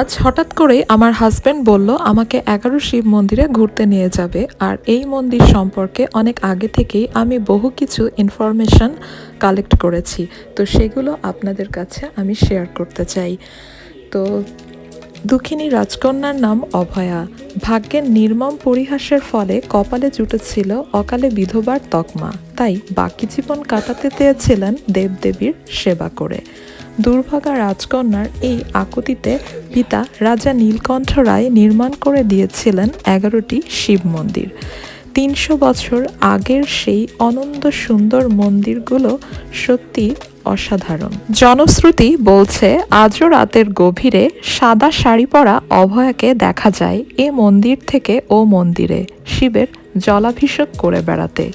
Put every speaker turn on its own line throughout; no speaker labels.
আজ হঠাৎ করে আমার হাজবেন্ড বলল আমাকে 11 শিব মন্দিরে ঘুরতে নিয়ে যাবে। আর এই মন্দির সম্পর্কে অনেক আগে থেকেই আমি বহু কিছু ইনফরমেশন কালেক্ট করেছি, তো সেগুলো আপনাদের কাছে আমি শেয়ার করতে চাই। তো দুঃখিনী রাজকন্যার নাম অভয়া। ভাগ্যের নির্মম পরিহাসের ফলে কপালে জুটেছিল অকালে বিধবার তকমা, তাই বাকি জীবন কাটাতে চেয়েছিলেন দেবদেবীর সেবা করে। দুর্ভাগা রাজকন্যার এই আকুতিতে পিতা রাজা নীলকণ্ঠ রায় নির্মাণ করে দিয়েছিলেন 11টি শিব মন্দির। 300 বছর আগের সেই অনন্ত সুন্দর মন্দিরগুলো সত্যি অসাধারণ। জনশ্রুতি বলছে আজও রাতের গভীরে সাদা শাড়ি পরা অভয়াকে দেখা যায় এ মন্দির থেকে ও মন্দিরে শিবের জলাভিষেক করে বেড়াতে।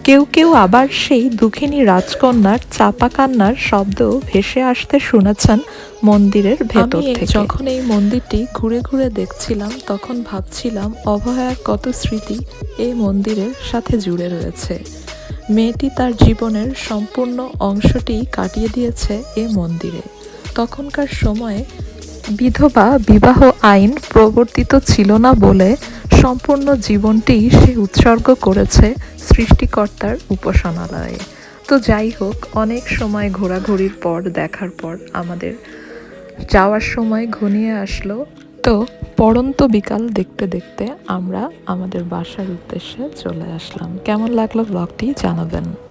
কেউ কেউ আবার সেই দুঃখিনী রাজকন্যার চাপা কান্নার শব্দ ভেসে আসতে শুনেছেন মন্দিরের ভেতর থেকে। যখন এই মন্দিরটি ঘুরে ঘুরে দেখছিলাম তখন ভাবছিলাম অভয়ার কত স্মৃতি এই মন্দিরের সাথে জুড়ে রয়েছে। মেয়েটি তার জীবনের সম্পূর্ণ অংশটি কাটিয়ে দিয়েছে এ মন্দিরে। তখনকার সময়ে বিধবা বিবাহ আইন প্রবর্তিত ছিল না বলে সম্পূর্ণ জীবনটি সে উৎসর্গ করেছে সৃষ্টিকর্তার উপাসনালয়ে। তো যাই হোক, অনেক সময় ঘোরাঘুরির পর দেখার পর আমাদের যাওয়ার সময় ঘনিয়ে আসলো। তো পড়ন্ত বিকাল দেখতে দেখতে আমরা আমাদের বাসার উদ্দেশ্যে চলে আসলাম। কেমন লাগলো ব্লগটি জানাবেন।